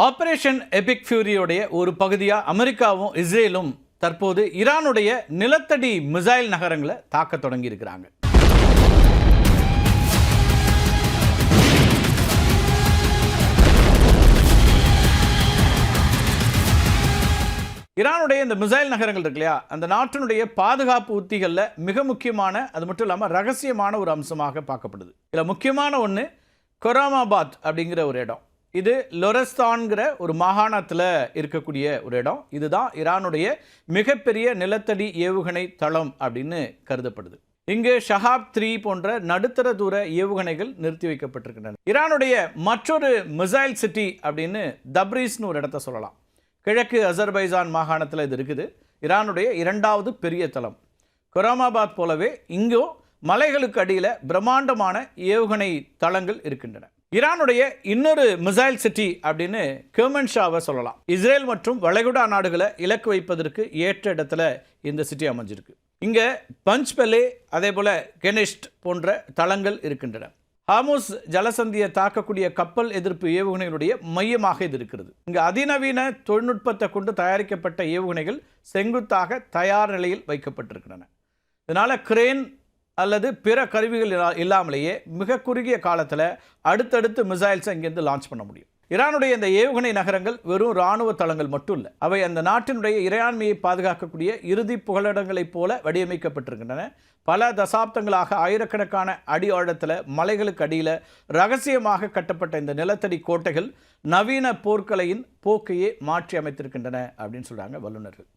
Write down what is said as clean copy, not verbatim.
Operation Epic ஃபியூரியோடைய ஒரு பகுதியாக அமெரிக்காவும் இஸ்ரேலும் தற்போது ஈரானுடைய நிலத்தடி மிசைல் நகரங்களை தாக்க தொடங்கி இருக்கிறாங்க. ஈரானுடைய இந்த மிசைல் நகரங்கள் இருக்கு இல்லையா, அந்த நாட்டினுடைய பாதுகாப்பு உத்திகளில் மிக முக்கியமான, அது மட்டும் இல்லாமல் ரகசியமான ஒரு அம்சமாக பார்க்கப்படுது. இதில் முக்கியமான ஒன்று கொராமாபாத் அப்படிங்கிற ஒரு இடம். இது லொரஸ்தான்கிற ஒரு மாகாணத்தில் இருக்கக்கூடிய ஒரு இடம். இதுதான் ஈரானுடைய மிகப்பெரிய நிலத்தடி ஏவுகணை தளம் அப்படின்னு கருதப்படுது. இங்கு ஷஹாப் 3 போன்ற நடுத்தர தூர ஏவுகணைகள் நிறுத்தி வைக்கப்பட்டிருக்கின்றன. ஈரானுடைய மற்றொரு மிசைல் சிட்டி அப்படின்னு தப்ரீஸ்னு ஒரு இடத்த சொல்லலாம். கிழக்கு அசர்பைஜான் மாகாணத்தில் இது இருக்குது. ஈரானுடைய 2வது பெரிய தளம். கொராமாபாத் போலவே இங்கும் மலைகளுக்கு அடியில் பிரம்மாண்டமான ஏவுகணை தளங்கள் இருக்கின்றன. ஈரானுடைய இன்னொரு மிசைல் சிட்டி அப்படின்னு கெர்மன்ஷாவை சொல்லலாம். இஸ்ரேல் மற்றும் வளைகுடா நாடுகளை இலக்கு வைப்பதற்கு ஏற்ற இடத்துல இந்த சிட்டி அமைஞ்சிருக்கு. இங்கே பஞ்ச்பெலே அதே போல் கெனிஷ்ட் போன்ற தளங்கள் இருக்கின்றன. ஹார்முஸ் ஜலசந்தியை தாக்கக்கூடிய கப்பல் எதிர்ப்பு ஏவுகணைகளுடைய மையமாக இது இருக்கிறது. இங்கு அதிநவீன தொழில்நுட்பத்தை கொண்டு தயாரிக்கப்பட்ட ஏவுகணைகள் செங்குத்தாக தயார் நிலையில் வைக்கப்பட்டிருக்கின்றன. இதனால் கிரேன் அல்லது பிற கருவிகள் இல்லாமலேயே மிக குறுகிய காலத்தில் அடுத்தடுத்து மிசைல்ஸை இங்கேருந்து லான்ச் பண்ண முடியும். ஈரானுடைய இந்த ஏவுகணை நகரங்கள் வெறும் இராணுவ தளங்கள் மட்டும் இல்லை, அவை அந்த நாட்டினுடைய இறையாண்மையை பாதுகாக்கக்கூடிய இறுதி புகலிடங்களைப் போல வடிவமைக்கப்பட்டிருக்கின்றன. பல தசாப்தங்களாக ஆயிரக்கணக்கான அடி ஆழத்தில் மலைகளுக்கு அடியில் ரகசியமாக கட்டப்பட்ட இந்த நிலத்தடி கோட்டைகள் நவீன போர்க்கலையின் போக்கையே மாற்றி அமைத்திருக்கின்றன அப்படின்னு சொல்கிறாங்க வல்லுநர்கள்.